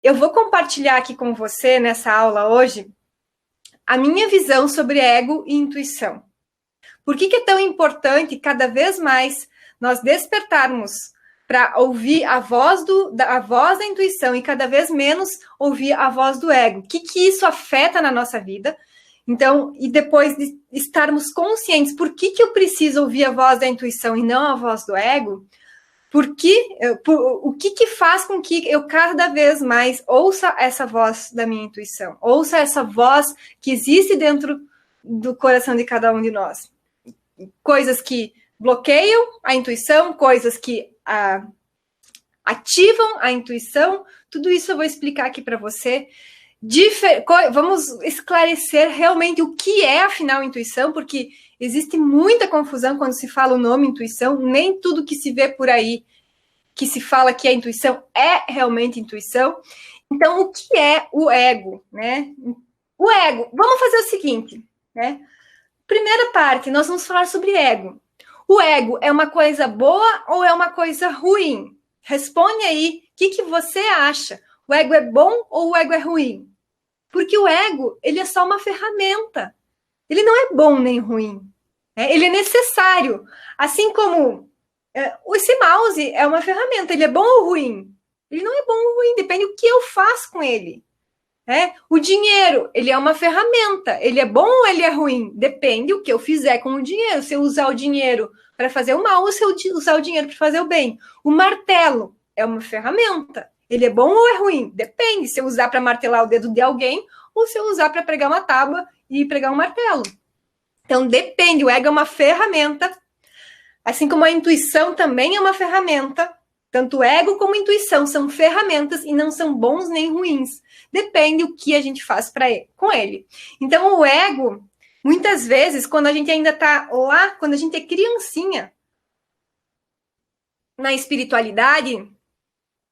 Eu vou compartilhar aqui com você, nessa aula hoje, a minha visão sobre ego e intuição. Por que é tão importante, cada vez mais, nós despertarmos para ouvir a voz da intuição e cada vez menos ouvir a voz do ego? O que isso afeta na nossa vida? Então, e depois de estarmos conscientes, por que eu preciso ouvir a voz da intuição e não a voz do ego? O que faz com que eu cada vez mais ouça essa voz da minha intuição, ouça essa voz que existe dentro do coração de cada um de nós? Coisas que bloqueiam a intuição, coisas que ativam a intuição, tudo isso eu vou explicar aqui para você. Vamos esclarecer realmente o que é, afinal, intuição, porque existe muita confusão quando se fala o nome intuição. Nem tudo que se vê por aí, que se fala que é intuição, é realmente intuição. Então, o que é o ego, né? O ego, vamos fazer o seguinte, né? Primeira parte, nós vamos falar sobre ego. O ego é uma coisa boa ou é uma coisa ruim? Responde aí, o que você acha? O ego é bom ou o ego é ruim? Porque o ego, ele é só uma ferramenta. Ele não é bom nem ruim. Ele é necessário. Assim como esse mouse é uma ferramenta. Ele é bom ou ruim? Ele não é bom ou ruim, depende do que eu faço com ele. O dinheiro, ele é uma ferramenta. Ele é bom ou ele é ruim? Depende do que eu fizer com o dinheiro. Se eu usar o dinheiro para fazer o mal ou se eu usar o dinheiro para fazer o bem. O martelo é uma ferramenta. Ele é bom ou é ruim? Depende se eu usar para martelar o dedo de alguém ou se eu usar para pregar uma tábua e pregar um martelo. Então, depende. O ego é uma ferramenta, assim como a intuição também é uma ferramenta. Tanto o ego como a intuição são ferramentas e não são bons nem ruins. Depende o que a gente faz com ele. Então, o ego, muitas vezes, quando a gente ainda está lá, quando a gente é criancinha, na espiritualidade,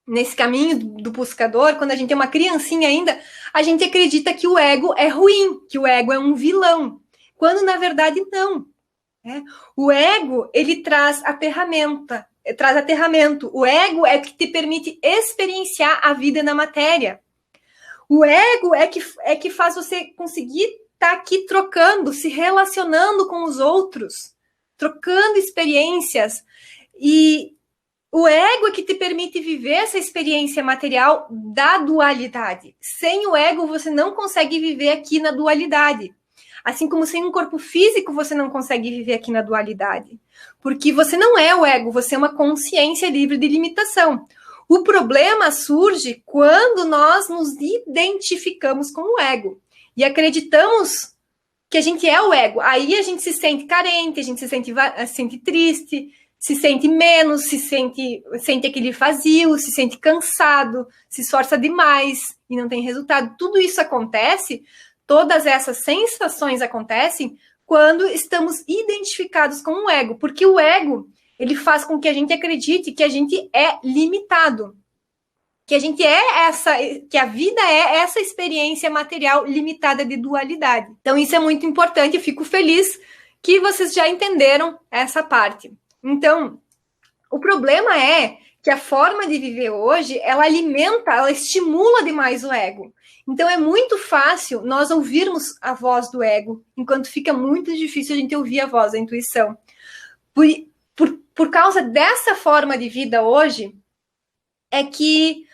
nesse caminho do buscador, quando a gente é uma criancinha ainda, a gente acredita que o ego é ruim, que o ego é um vilão, quando na verdade não. O ego, ele traz aterramento. O ego é o que te permite experienciar a vida na matéria. O ego é que faz você conseguir estar aqui trocando, se relacionando com os outros, trocando experiências. E o ego é que te permite viver essa experiência material da dualidade. Sem o ego, você não consegue viver aqui na dualidade. Assim como sem um corpo físico, você não consegue viver aqui na dualidade. Porque você não é o ego, você é uma consciência livre de limitação. O problema surge quando nós nos identificamos com o ego. E acreditamos que a gente é o ego. Aí a gente se sente carente, a gente se sente triste, se sente menos, sente aquele vazio, se sente cansado, se esforça demais e não tem resultado. Tudo isso acontece, todas essas sensações acontecem quando estamos identificados com o ego, porque o ego, ele faz com que a gente acredite que a gente é limitado, que a vida é essa experiência material limitada de dualidade. Então isso é muito importante, eu fico feliz que vocês já entenderam essa parte. Então, o problema é que a forma de viver hoje, ela estimula demais o ego. Então, é muito fácil nós ouvirmos a voz do ego, enquanto fica muito difícil a gente ouvir a voz da intuição. Por causa dessa forma de vida hoje, é que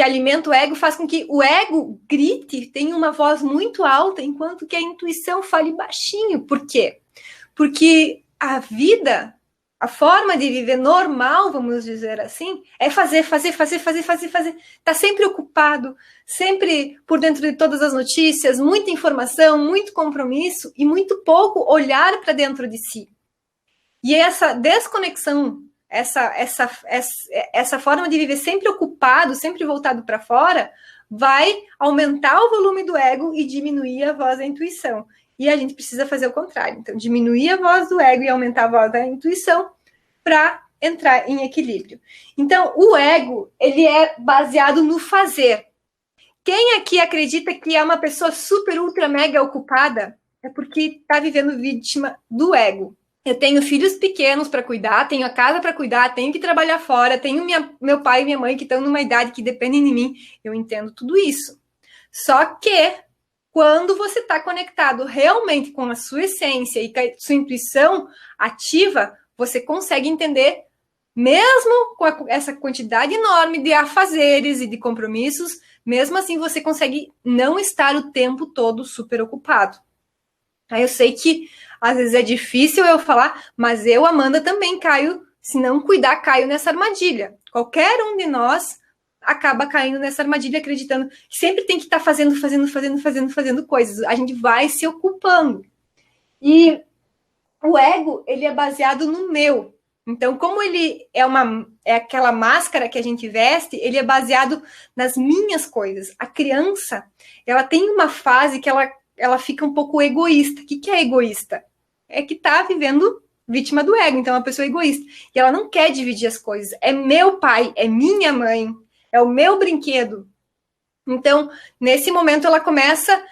alimenta o ego, faz com que o ego grite, tenha uma voz muito alta, enquanto que a intuição fale baixinho. Por quê? Porque a vida, a forma de viver normal, vamos dizer assim, é fazer. Tá sempre ocupado, sempre por dentro de todas as notícias, muita informação, muito compromisso e muito pouco olhar para dentro de si. E essa desconexão, essa forma de viver sempre ocupado, sempre voltado para fora, vai aumentar o volume do ego e diminuir a voz da intuição. E a gente precisa fazer o contrário. Então, diminuir a voz do ego e aumentar a voz da intuição para entrar em equilíbrio. Então, o ego, ele é baseado no fazer. Quem aqui acredita que é uma pessoa super, ultra, mega ocupada é porque está vivendo vítima do ego. Eu tenho filhos pequenos para cuidar, tenho a casa para cuidar, tenho que trabalhar fora, tenho meu pai e minha mãe que estão numa idade que dependem de mim. Eu entendo tudo isso. Só que quando você está conectado realmente com a sua essência e com a sua intuição ativa, você consegue entender, mesmo com essa quantidade enorme de afazeres e de compromissos, mesmo assim você consegue não estar o tempo todo super ocupado. Aí eu sei que às vezes é difícil eu falar, mas eu, Amanda, também caio, se não cuidar, caio nessa armadilha. Qualquer um de nós acaba caindo nessa armadilha, acreditando que sempre tem que estar fazendo coisas. A gente vai se ocupando. E o ego, ele é baseado no meu. Então, como ele é aquela máscara que a gente veste, ele é baseado nas minhas coisas. A criança, ela tem uma fase que ela fica um pouco egoísta. O que é egoísta? É que está vivendo vítima do ego, então é uma pessoa egoísta. E ela não quer dividir as coisas. É meu pai, é minha mãe, é o meu brinquedo. Então, nesse momento, ela começa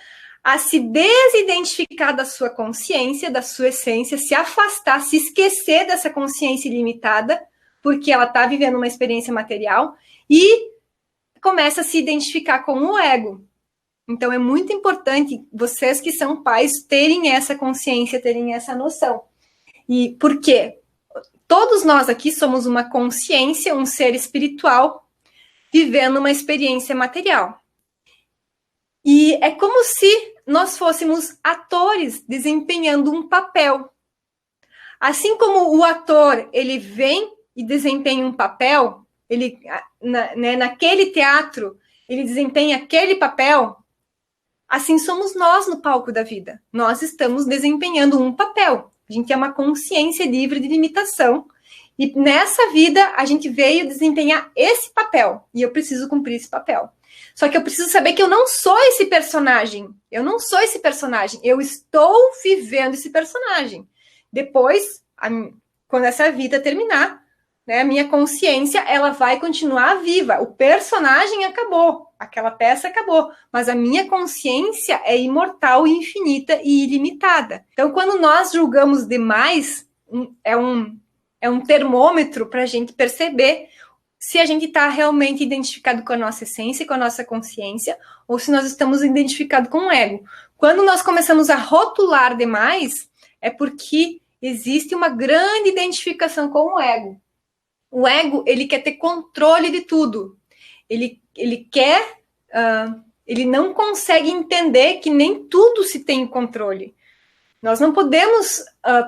a se desidentificar da sua consciência, da sua essência, se afastar, se esquecer dessa consciência ilimitada, porque ela está vivendo uma experiência material, e começa a se identificar com o ego. Então, é muito importante vocês que são pais terem essa consciência, terem essa noção. E por quê? Todos nós aqui somos uma consciência, um ser espiritual, vivendo uma experiência material. E é como se nós fôssemos atores desempenhando um papel. Assim como o ator, ele vem e desempenha um papel, ele, naquele teatro, ele desempenha aquele papel, assim somos nós no palco da vida. Nós estamos desempenhando um papel. A gente é uma consciência livre de limitação. E nessa vida, a gente veio desempenhar esse papel. E eu preciso cumprir esse papel. Só que eu preciso saber que eu não sou esse personagem. Eu não sou esse personagem. Eu estou vivendo esse personagem. Depois, quando essa vida terminar, né, a minha consciência ela vai continuar viva. O personagem acabou. Aquela peça acabou. Mas a minha consciência é imortal, infinita e ilimitada. Então, quando nós julgamos demais, é um termômetro para a gente perceber se a gente está realmente identificado com a nossa essência e com a nossa consciência, ou se nós estamos identificados com o ego. Quando nós começamos a rotular demais, é porque existe uma grande identificação com o ego. O ego, ele quer ter controle de tudo. Ele quer... ele não consegue entender que nem tudo se tem controle. Nós não podemos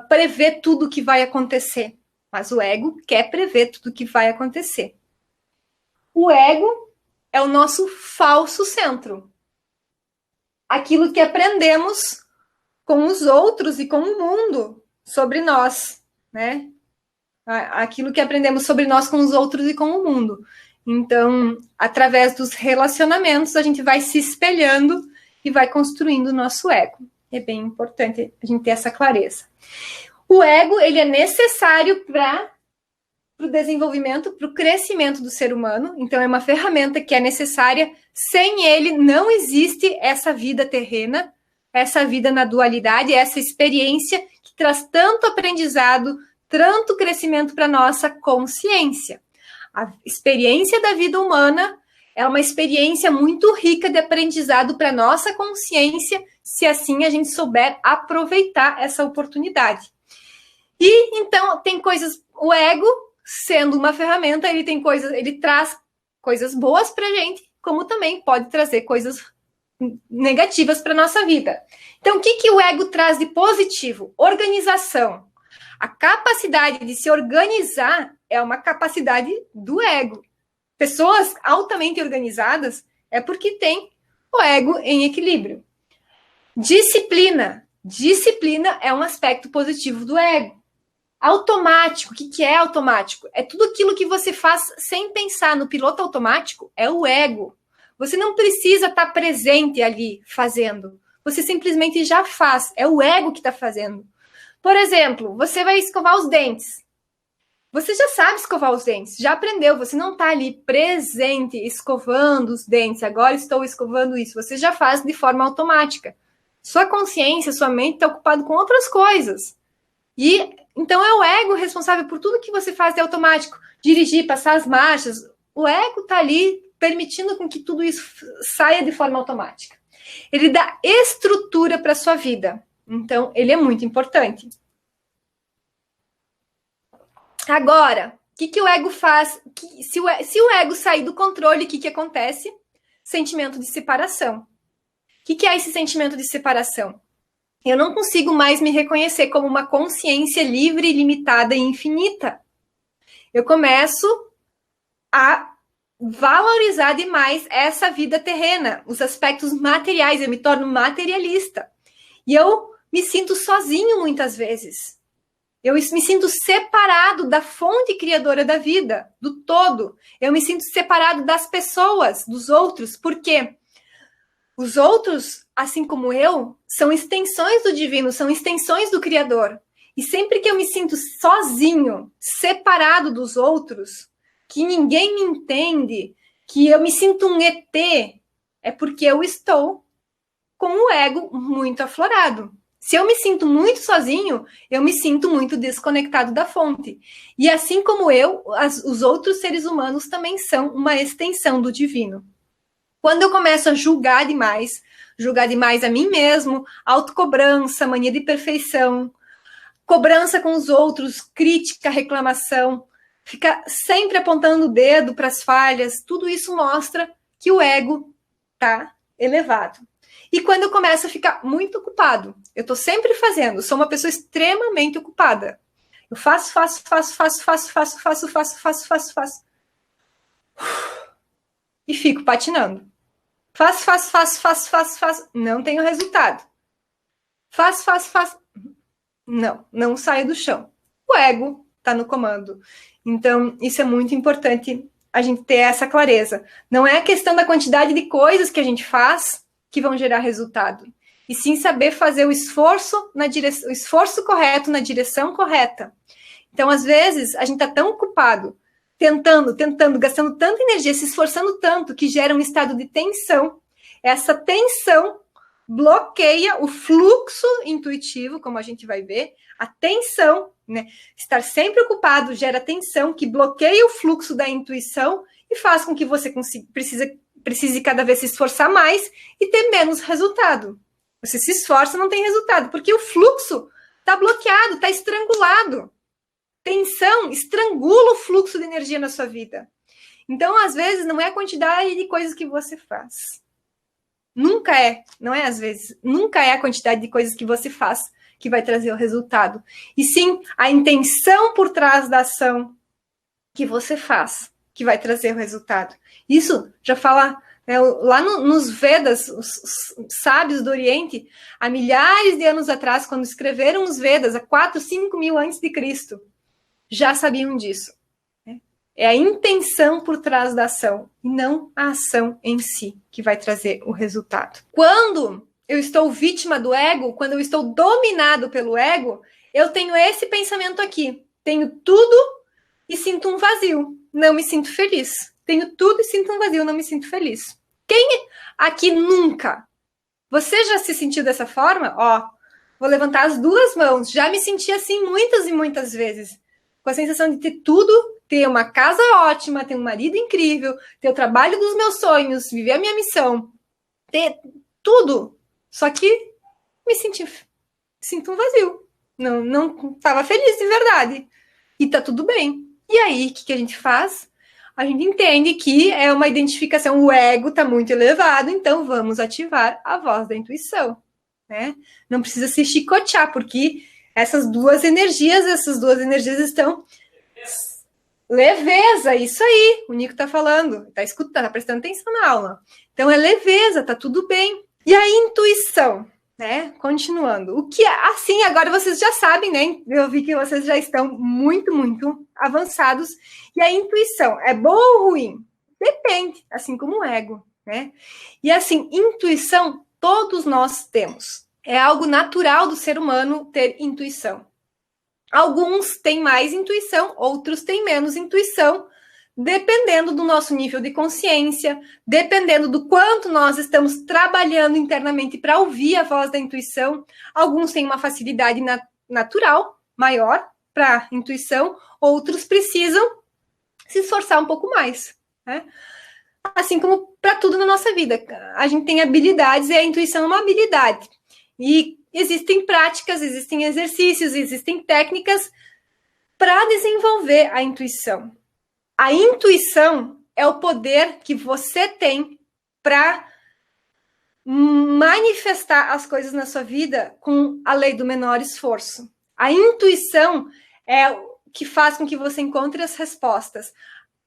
prever tudo o que vai acontecer, mas o ego quer prever tudo o que vai acontecer. O ego é o nosso falso centro. Aquilo que aprendemos com os outros e com o mundo sobre nós, né? Aquilo que aprendemos sobre nós com os outros e com o mundo. Então, através dos relacionamentos, a gente vai se espelhando e vai construindo o nosso ego. É bem importante a gente ter essa clareza. O ego, ele é necessário para o desenvolvimento, para o crescimento do ser humano. Então, é uma ferramenta que é necessária. Sem ele, não existe essa vida terrena, essa vida na dualidade, essa experiência que traz tanto aprendizado, tanto crescimento para a nossa consciência. A experiência da vida humana é uma experiência muito rica de aprendizado para a nossa consciência, se assim a gente souber aproveitar essa oportunidade. E, então, tem coisas... O ego, sendo uma ferramenta, ele traz coisas boas para a gente, como também pode trazer coisas negativas para a nossa vida. Então, o que o ego traz de positivo? Organização. A capacidade de se organizar é uma capacidade do ego. Pessoas altamente organizadas é porque tem o ego em equilíbrio. Disciplina. Disciplina é um aspecto positivo do ego. Automático. O que é automático? É tudo aquilo que você faz sem pensar. No piloto automático é o ego. Você não precisa estar presente ali fazendo. Você simplesmente já faz. É o ego que está fazendo. Por exemplo, você vai escovar os dentes. Você já sabe escovar os dentes, já aprendeu. Você não está ali presente, escovando os dentes. Agora estou escovando isso. Você já faz de forma automática. Sua consciência, sua mente está ocupada com outras coisas. E então é o ego responsável por tudo que você faz de automático. Dirigir, passar as marchas. O ego está ali permitindo com que tudo isso saia de forma automática. Ele dá estrutura para a sua vida. Então, ele é muito importante. Agora, o que o ego faz? Se o ego sair do controle, o que acontece? Sentimento de separação. O que é esse sentimento de separação? Eu não consigo mais me reconhecer como uma consciência livre, limitada e infinita. Eu começo a valorizar demais essa vida terrena, os aspectos materiais, eu me torno materialista. E eu me sinto sozinho muitas vezes. Eu me sinto separado da fonte criadora da vida, do todo. Eu me sinto separado das pessoas, dos outros. Por quê? Os outros, assim como eu, são extensões do divino, são extensões do Criador. E sempre que eu me sinto sozinho, separado dos outros, que ninguém me entende, que eu me sinto um ET, é porque eu estou com o ego muito aflorado. Se eu me sinto muito sozinho, eu me sinto muito desconectado da fonte. E assim como eu, os outros seres humanos também são uma extensão do divino. Quando eu começo a julgar demais a mim mesmo, autocobrança, mania de perfeição, cobrança com os outros, crítica, reclamação, fica sempre apontando o dedo para as falhas, tudo isso mostra que o ego está elevado. E quando eu começo a ficar muito ocupado, eu estou sempre fazendo, sou uma pessoa extremamente ocupada. Eu faço. E fico patinando. Faço. Não tenho resultado. Faço. Não saio do chão. O ego está no comando. Então, isso é muito importante a gente ter essa clareza. Não é a questão da quantidade de coisas que a gente faz que vão gerar resultado. E sim saber fazer o esforço correto na direção correta. Então, às vezes, a gente está tão ocupado, tentando, gastando tanta energia, se esforçando tanto, que gera um estado de tensão. Essa tensão bloqueia o fluxo intuitivo, como a gente vai ver. A tensão, né? Estar sempre ocupado gera tensão, que bloqueia o fluxo da intuição e faz com que você precise cada vez se esforçar mais e ter menos resultado. Você se esforça, não tem resultado, porque o fluxo está bloqueado, está estrangulado. Tensão estrangula o fluxo de energia na sua vida. Então, às vezes, não é a quantidade de coisas que você faz. Nunca é, não é às vezes, nunca é a quantidade de coisas que você faz que vai trazer o resultado. E sim, a intenção por trás da ação que você faz que vai trazer o resultado. Isso já fala, né, lá nos Vedas, os sábios do Oriente, há milhares de anos atrás, quando escreveram os Vedas, há 4, 5 mil antes de Cristo, já sabiam disso. Né? É a intenção por trás da ação, e não a ação em si, que vai trazer o resultado. Quando eu estou vítima do ego, quando eu estou dominado pelo ego, eu tenho esse pensamento aqui. Tenho tudo e sinto um vazio. Não me sinto feliz. Tenho tudo e sinto um vazio, não me sinto feliz. Quem aqui nunca? Você já se sentiu dessa forma? Ó, vou levantar as duas mãos. Já me senti assim muitas e muitas vezes. Com a sensação de ter tudo, ter uma casa ótima, ter um marido incrível, ter o trabalho dos meus sonhos, viver a minha missão, ter tudo. Só que sinto um vazio. Não estava feliz de verdade. E tá tudo bem. E aí, o que a gente faz? A gente entende que é uma identificação, o ego está muito elevado, então vamos ativar a voz da intuição. Né? Não precisa se chicotear, porque essas duas energias estão... Leveza, isso aí, o Nico está falando, está escutando, está prestando atenção na aula. Então é leveza, tá tudo bem. E a intuição, né? Continuando. O que é? Assim, agora vocês já sabem, né? Eu vi que vocês já estão muito, muito avançados. E a intuição é boa ou ruim? Depende, assim como o ego, né? E assim, intuição todos nós temos. É algo natural do ser humano ter intuição. Alguns têm mais intuição, outros têm menos intuição, dependendo do nosso nível de consciência, dependendo do quanto nós estamos trabalhando internamente para ouvir a voz da intuição. Alguns têm uma facilidade natural, maior para intuição, outros precisam se esforçar um pouco mais, né? Assim como para tudo na nossa vida. A gente tem habilidades e a intuição é uma habilidade. E existem práticas, existem exercícios, existem técnicas para desenvolver a intuição. A intuição é o poder que você tem para manifestar as coisas na sua vida com a lei do menor esforço. A intuição é o que faz com que você encontre as respostas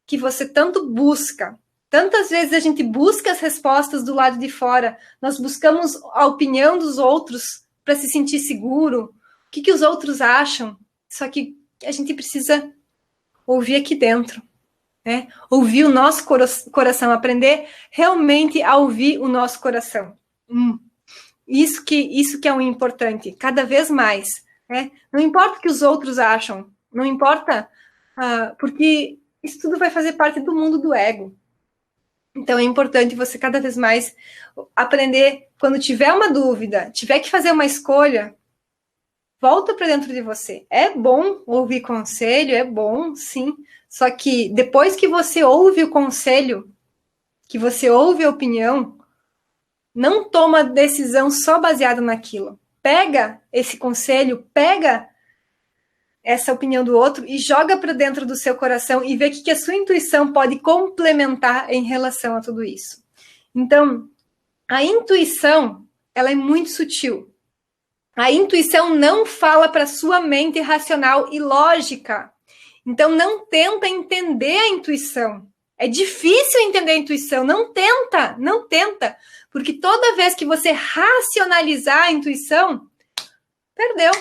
que você tanto busca. Tantas vezes a gente busca as respostas do lado de fora, nós buscamos a opinião dos outros para se sentir seguro, o que os outros acham, só que a gente precisa ouvir aqui dentro, né? Ouvir o nosso coração, aprender realmente a ouvir o nosso coração. Isso que é o importante, cada vez mais, né? Não importa o que os outros acham, não importa, porque isso tudo vai fazer parte do mundo do ego. Então é importante você cada vez mais aprender, quando tiver uma dúvida, tiver que fazer uma escolha, volta para dentro de você. É bom ouvir conselho, é bom, sim. Só que depois que você ouve o conselho, que você ouve a opinião, não toma decisão só baseada naquilo. Pega esse conselho, pega essa opinião do outro e joga para dentro do seu coração e vê o que a sua intuição pode complementar em relação a tudo isso. Então, a intuição, ela é muito sutil. A intuição não fala para sua mente racional e lógica. Então, não tenta entender a intuição. É difícil entender a intuição. Não tenta. Porque toda vez que você racionalizar a intuição, perdeu.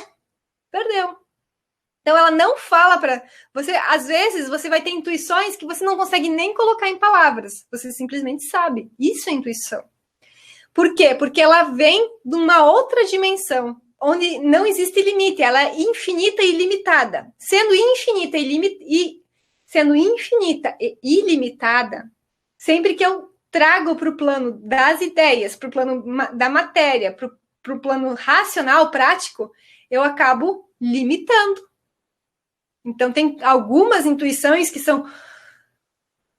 Então, ela não fala para você. Às vezes, você vai ter intuições que você não consegue nem colocar em palavras. Você simplesmente sabe. Isso é intuição. Por quê? Porque ela vem de uma outra dimensão, onde não existe limite. Ela é infinita e ilimitada. Sendo infinita e ilimitada, sempre que eu trago para o plano das ideias, para o plano da matéria, para o plano racional, prático, eu acabo limitando. Então, tem algumas intuições que são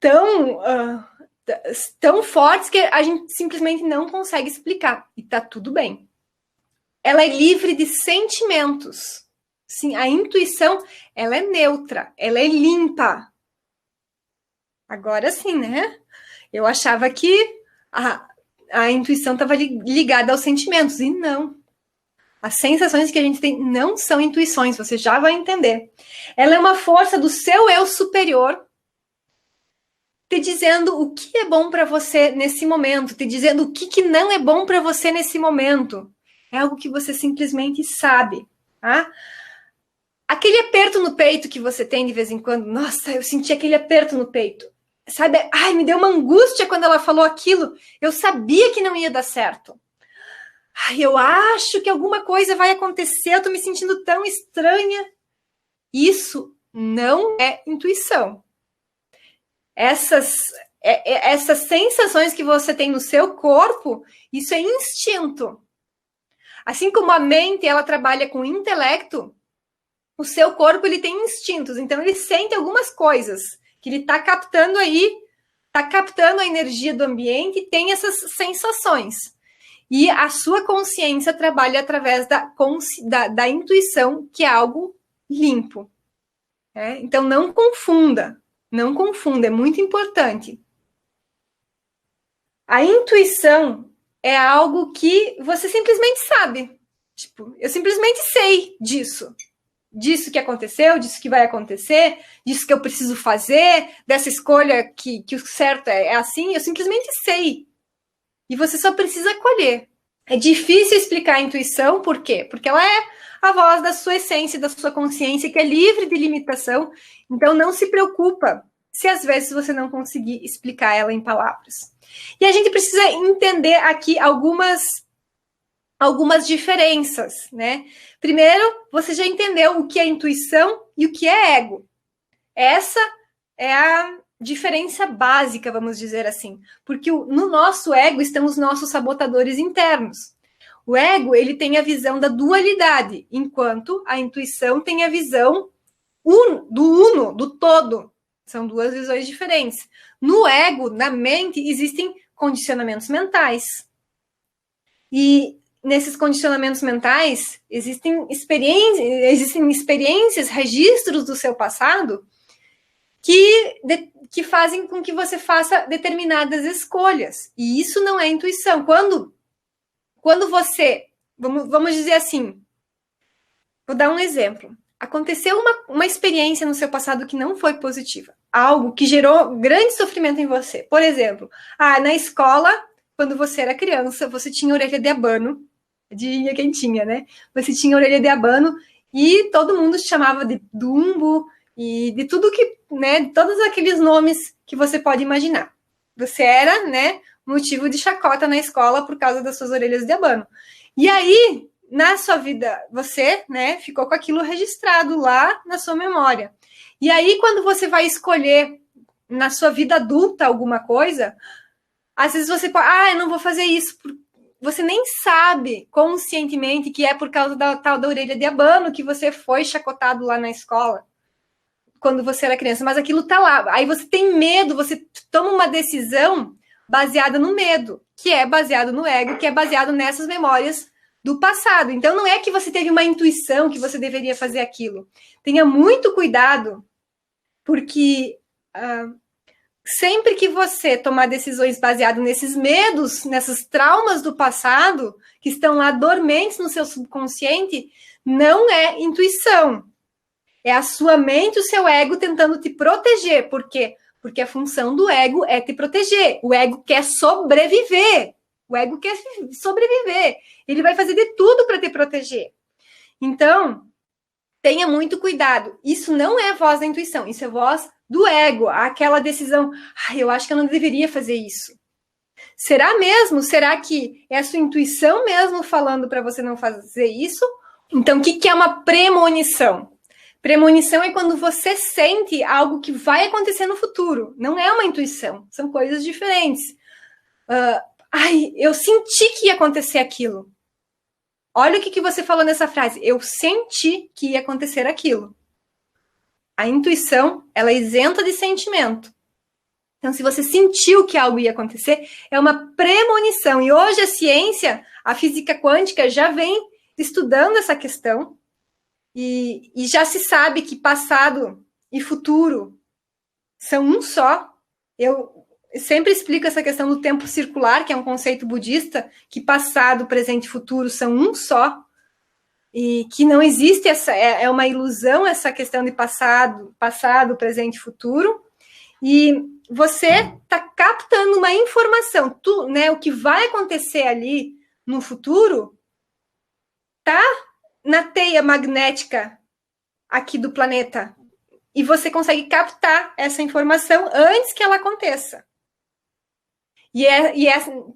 tão fortes que a gente simplesmente não consegue explicar. E tá tudo bem. Ela é livre de sentimentos. Sim, a intuição, ela é neutra, ela é limpa. Agora sim, né? Eu achava que a intuição estava ligada aos sentimentos, e não. As sensações que a gente tem não são intuições, você já vai entender. Ela é uma força do seu eu superior, te dizendo o que é bom para você nesse momento, te dizendo o que não é bom para você nesse momento. É algo que você simplesmente sabe, tá? Aquele aperto no peito que você tem de vez em quando, nossa, eu senti aquele aperto no peito. Sabe, ai, me deu uma angústia quando ela falou aquilo, eu sabia que não ia dar certo. Ai, eu acho que alguma coisa vai acontecer, eu tô me sentindo tão estranha. Isso não é intuição. Essas sensações que você tem no seu corpo, isso é instinto. Assim como a mente, ela trabalha com o intelecto, o seu corpo, ele tem instintos. Então, ele sente algumas coisas que ele está captando aí, está captando a energia do ambiente e tem essas sensações. E a sua consciência trabalha através da intuição, que é algo limpo. Então, não confunda, é muito importante. A intuição é algo que você simplesmente sabe. Tipo, eu simplesmente sei disso que aconteceu, disso que vai acontecer, disso que eu preciso fazer, dessa escolha que o certo é assim, eu simplesmente sei. E você só precisa colher. É difícil explicar a intuição, por quê? Porque ela é a voz da sua essência, da sua consciência, que é livre de limitação. Então, não se preocupa se às vezes você não conseguir explicar ela em palavras. E a gente precisa entender aqui algumas diferenças, né? Primeiro, você já entendeu o que é intuição e o que é ego. Essa é a diferença básica, vamos dizer assim. Porque no nosso ego estão os nossos sabotadores internos. O ego, ele tem a visão da dualidade, enquanto a intuição tem a visão do uno, do todo. São duas visões diferentes. No ego, na mente, existem condicionamentos mentais. E nesses condicionamentos mentais, existem experiências, registros do seu passado que fazem com que você faça determinadas escolhas. E isso não é intuição. Quando você, vamos dizer assim, vou dar um exemplo. Aconteceu uma experiência no seu passado que não foi positiva. Algo que gerou grande sofrimento em você. Por exemplo, na escola, quando você era criança, você tinha orelha de abano. Adivinha quem tinha, né? Você tinha orelha de abano e todo mundo te chamava de Dumbo e de tudo que, né? De todos aqueles nomes que você pode imaginar. Você era, né? Motivo de chacota na escola por causa das suas orelhas de abano. E aí, na sua vida, você, né, ficou com aquilo registrado lá na sua memória. E aí, quando você vai escolher na sua vida adulta alguma coisa, às vezes você pode, eu não vou fazer isso. Você nem sabe conscientemente que é por causa da tal da orelha de abano que você foi chacotado lá na escola, quando você era criança, mas aquilo tá lá. Aí você tem medo, você toma uma decisão baseada no medo, que é baseado no ego, que é baseado nessas memórias do passado. Então, não é que você teve uma intuição que você deveria fazer aquilo. Tenha muito cuidado, porque sempre que você tomar decisões baseadas nesses medos, nessas traumas do passado, que estão lá dormentes no seu subconsciente, não é intuição. É a sua mente, o seu ego tentando te proteger. Por quê? Porque a função do ego é te proteger. O ego quer sobreviver. O ego quer sobreviver. Ele vai fazer de tudo para te proteger. Então, tenha muito cuidado. Isso não é a voz da intuição. Isso é a voz do ego. Aquela decisão, eu acho que eu não deveria fazer isso. Será mesmo? Será que é a sua intuição mesmo falando para você não fazer isso? Então, o que é uma premonição? Premonição é quando você sente algo que vai acontecer no futuro. Não é uma intuição. São coisas diferentes. Eu senti que ia acontecer aquilo. Olha o que você falou nessa frase. Eu senti que ia acontecer aquilo. A intuição, ela é isenta de sentimento. Então, se você sentiu que algo ia acontecer, é uma premonição. E hoje a ciência, a física quântica, já vem estudando essa questão. E já se sabe que passado e futuro são um só. Eu sempre explico essa questão do tempo circular, que é um conceito budista, que passado, presente e futuro são um só. E que não existe é uma ilusão essa questão de passado, presente e futuro. E você está captando uma informação, né, o que vai acontecer ali no futuro está na teia magnética aqui do planeta. E você consegue captar essa informação antes que ela aconteça.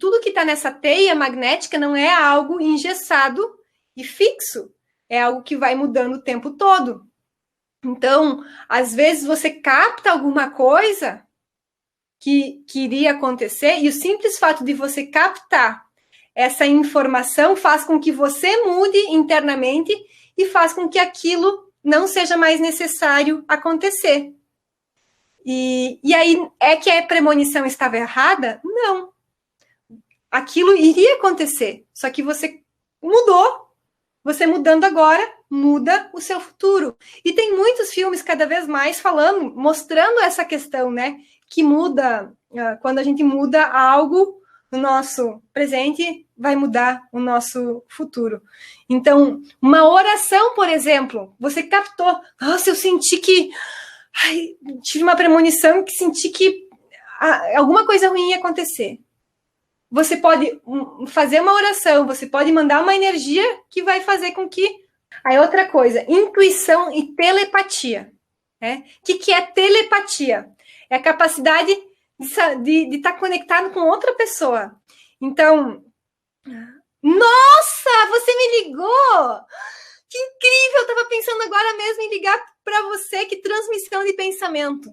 Tudo que está nessa teia magnética não é algo engessado e fixo. É algo que vai mudando o tempo todo. Então, às vezes você capta alguma coisa que iria acontecer e o simples fato de você captar essa informação faz com que você mude internamente e faz com que aquilo não seja mais necessário acontecer. E aí, é que a premonição estava errada? Não. Aquilo iria acontecer, só que você mudou. Você mudando agora, muda o seu futuro. E tem muitos filmes cada vez mais mostrando essa questão, né? Que muda, quando a gente muda algo no nosso presente, vai mudar o nosso futuro. Então, uma oração, por exemplo, você captou, nossa, eu senti que, tive uma premonição que senti que alguma coisa ruim ia acontecer. Você pode fazer uma oração, você pode mandar uma energia que vai fazer com que... Aí outra coisa, intuição e telepatia. Né? O que é telepatia? É a capacidade de estar conectado com outra pessoa. Então, nossa, você me ligou! Que incrível! Eu estava pensando agora mesmo em ligar para você. Que transmissão de pensamento.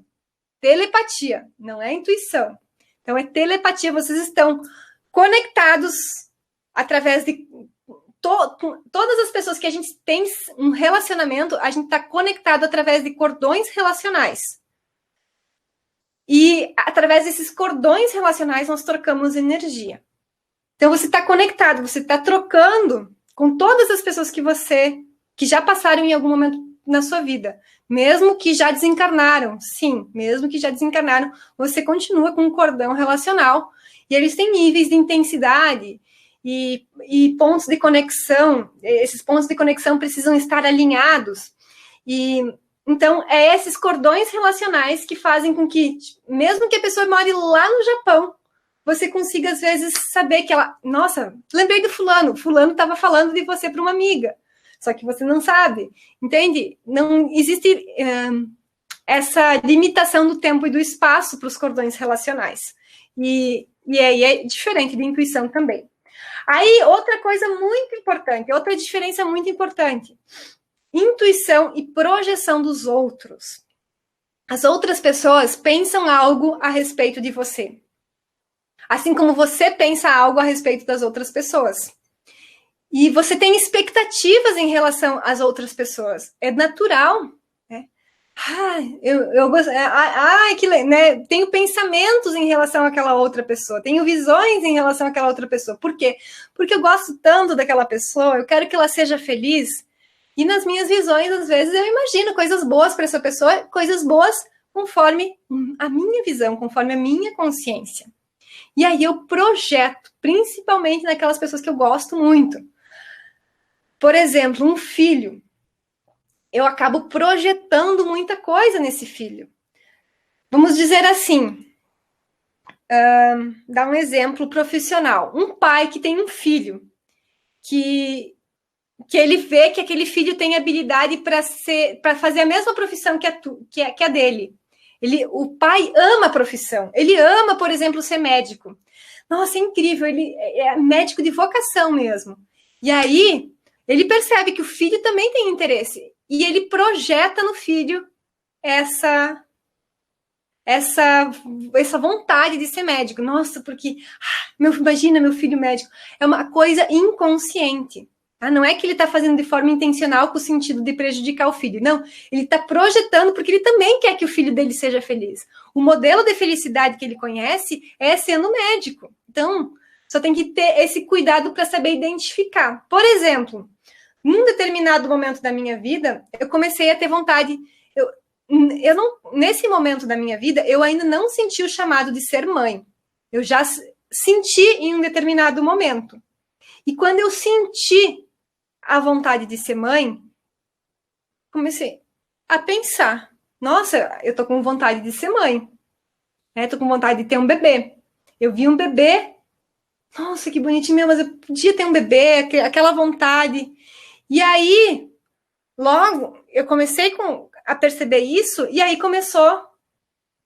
Telepatia, não é intuição. Então, é telepatia. Vocês estão conectados através todas as pessoas que a gente tem um relacionamento, a gente está conectado através de cordões relacionais. E através desses cordões relacionais nós trocamos energia. Então você está conectado, você está trocando com todas as pessoas que já passaram em algum momento na sua vida, mesmo que já desencarnaram. Sim, mesmo que já desencarnaram, você continua com um cordão relacional e eles têm níveis de intensidade e pontos de conexão. Esses pontos de conexão precisam estar alinhados. E então, é esses cordões relacionais que fazem com que, mesmo que a pessoa more lá no Japão, você consiga, às vezes, saber que ela... Nossa, lembrei do fulano estava falando de você para uma amiga. Só que você não sabe, entende? Não existe essa limitação do tempo e do espaço para os cordões relacionais. E aí é diferente da intuição também. Aí, outra coisa muito importante, outra diferença muito importante. Intuição e projeção dos outros. As outras pessoas pensam algo a respeito de você. Assim como você pensa algo a respeito das outras pessoas. E você tem expectativas em relação às outras pessoas. É natural. Né? Tenho pensamentos em relação àquela outra pessoa. Tenho visões em relação àquela outra pessoa. Por quê? Porque eu gosto tanto daquela pessoa, eu quero que ela seja feliz. E nas minhas visões, às vezes, eu imagino coisas boas para essa pessoa, coisas boas conforme a minha visão, conforme a minha consciência. E aí eu projeto, principalmente naquelas pessoas que eu gosto muito. Por exemplo, um filho. Eu acabo projetando muita coisa nesse filho. Vamos dizer assim, dar um exemplo profissional. Um pai que tem um filho, que ele vê que aquele filho tem habilidade para fazer a mesma profissão que a dele. O pai ama a profissão. Ele ama, por exemplo, ser médico. Nossa, é incrível. Ele é médico de vocação mesmo. E aí, ele percebe que o filho também tem interesse. E ele projeta no filho essa vontade de ser médico. Nossa, porque... imagina meu filho médico. É uma coisa inconsciente. Não é que ele está fazendo de forma intencional com o sentido de prejudicar o filho. Não, ele está projetando porque ele também quer que o filho dele seja feliz. O modelo de felicidade que ele conhece é sendo médico. Então, só tem que ter esse cuidado para saber identificar. Por exemplo, num determinado momento da minha vida, eu comecei a ter vontade... nesse momento da minha vida, eu ainda não senti o chamado de ser mãe. Eu já senti em um determinado momento. E quando eu senti a vontade de ser mãe, comecei a pensar, nossa, eu tô com vontade de ser mãe, né? Tô com vontade de ter um bebê. Eu vi um bebê, nossa, que bonitinho meu, mas eu podia ter um bebê, aquela vontade. E aí, logo, eu comecei a perceber isso, e aí começou...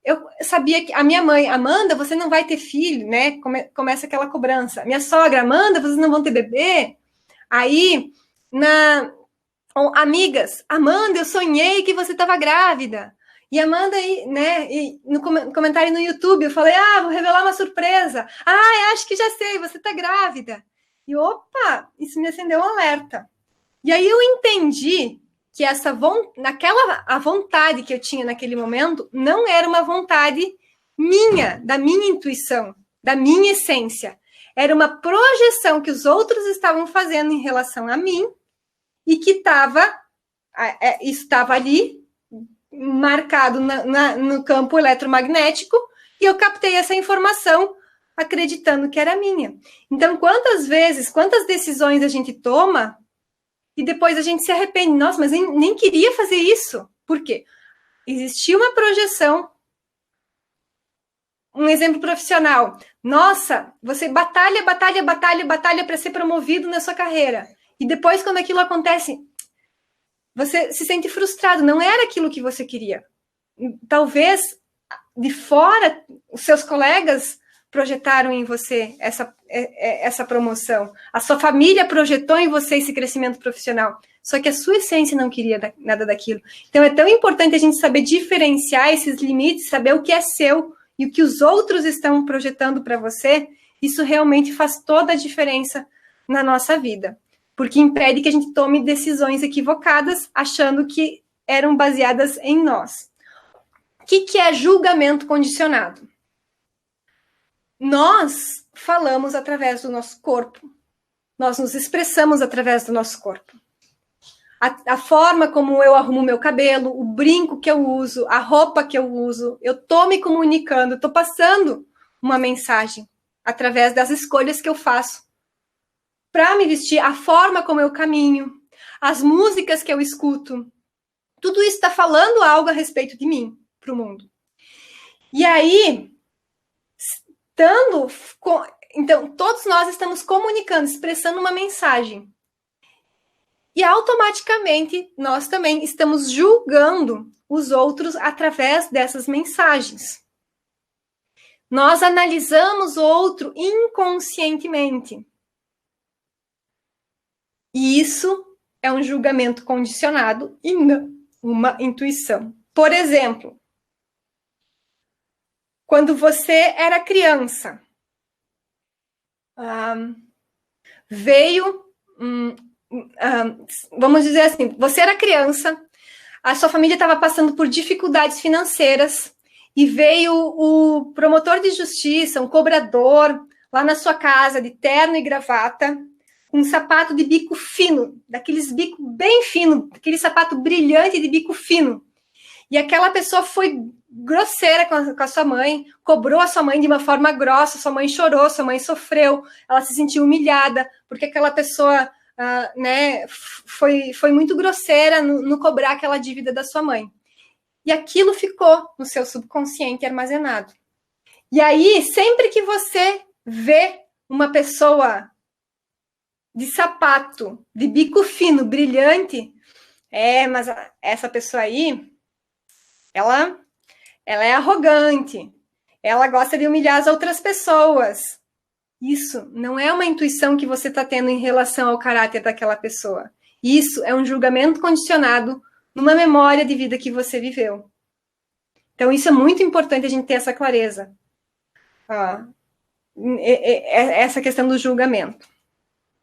Eu sabia que a minha mãe, Amanda, você não vai ter filho, né? Começa aquela cobrança. Minha sogra, Amanda, vocês não vão ter bebê? Aí, amigas, Amanda, eu sonhei que você estava grávida. E Amanda, né? E no comentário no YouTube, eu falei, vou revelar uma surpresa. Acho que já sei, você está grávida. E opa, isso me acendeu um alerta. E aí eu entendi que a vontade que eu tinha naquele momento não era uma vontade minha, da minha intuição, da minha essência. Era uma projeção que os outros estavam fazendo em relação a mim e que estava ali marcado no campo eletromagnético e eu captei essa informação acreditando que era minha. Então, quantas decisões a gente toma e depois a gente se arrepende. Nossa, mas eu nem queria fazer isso. Por quê? Existia uma projeção. Um exemplo profissional. Nossa, você batalha para ser promovido na sua carreira. E depois, quando aquilo acontece, você se sente frustrado. Não era aquilo que você queria. Talvez, de fora, os seus colegas projetaram em você essa promoção. A sua família projetou em você esse crescimento profissional. Só que a sua essência não queria nada daquilo. Então, é tão importante a gente saber diferenciar esses limites, saber o que é seu e o que os outros estão projetando para você. Isso realmente faz toda a diferença na nossa vida. porque impede que a gente tome decisões equivocadas, achando que eram baseadas em nós. O que é julgamento condicionado? Nós falamos através do nosso corpo, nós nos expressamos através do nosso corpo. A forma como eu arrumo meu cabelo, o brinco que eu uso, a roupa que eu uso, eu estou me comunicando, estou passando uma mensagem através das escolhas que eu faço para me vestir, a forma como eu caminho, as músicas que eu escuto. Tudo isso está falando algo a respeito de mim para o mundo. E aí, então, todos nós estamos comunicando, expressando uma mensagem. E automaticamente nós também estamos julgando os outros através dessas mensagens. Nós analisamos o outro inconscientemente. E isso é um julgamento condicionado e não uma intuição. Por exemplo, quando você era criança, vamos dizer assim, você era criança, a sua família estava passando por dificuldades financeiras e veio o promotor de justiça, um cobrador, lá na sua casa, de terno e gravata, com um sapato de bico fino, daqueles bico bem fino, aquele sapato brilhante de bico fino. E aquela pessoa foi grosseira com a sua mãe, cobrou a sua mãe de uma forma grossa, sua mãe chorou, sua mãe sofreu, ela se sentiu humilhada, porque aquela pessoa foi muito grosseira no cobrar aquela dívida da sua mãe. E aquilo ficou no seu subconsciente armazenado. E aí, sempre que você vê uma pessoa de sapato, de bico fino, brilhante, mas essa pessoa aí, ela é arrogante, ela gosta de humilhar as outras pessoas. Isso não é uma intuição que você está tendo em relação ao caráter daquela pessoa. Isso é um julgamento condicionado numa memória de vida que você viveu. Então, isso é muito importante a gente ter essa clareza. Essa questão do julgamento.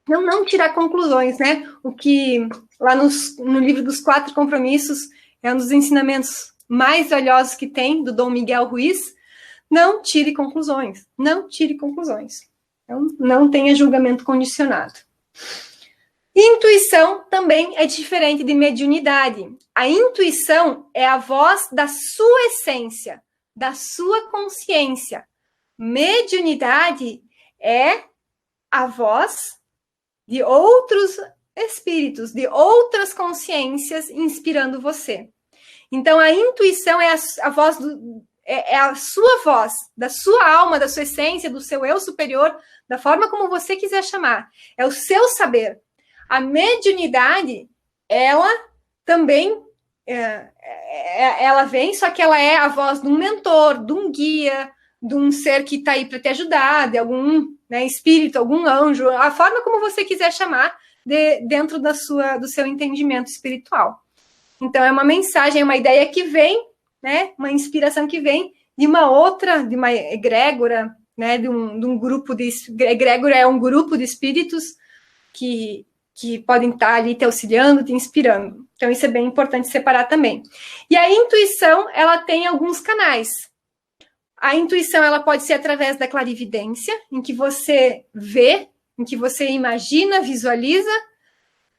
Não tirar conclusões, né? O que lá no livro dos 4 compromissos é um dos ensinamentos mais valiosos que tem, do Dom Miguel Ruiz. Não tire conclusões. Não tire conclusões. Então, não tenha julgamento condicionado. Intuição também é diferente de mediunidade. A intuição é a voz da sua essência, da sua consciência. Mediunidade é a voz de outros espíritos, de outras consciências inspirando você. Então, a intuição é a voz é a sua voz, da sua alma, da sua essência, do seu eu superior, da forma como você quiser chamar. É o seu saber. A mediunidade, ela também, ela vem, só que ela é a voz de um mentor, de um guia, de um ser que está aí para te ajudar, de algum espírito, algum anjo, a forma como você quiser chamar, dentro do seu entendimento espiritual. Então, é uma mensagem, é uma ideia que vem, né, uma inspiração que vem de uma egrégora, né, de um grupo de... Egrégora é um grupo de espíritos que podem estar ali te auxiliando, te inspirando. Então, isso é bem importante separar também. E a intuição, ela tem alguns canais. A intuição, ela pode ser através da clarividência, em que você vê, em que você imagina, visualiza.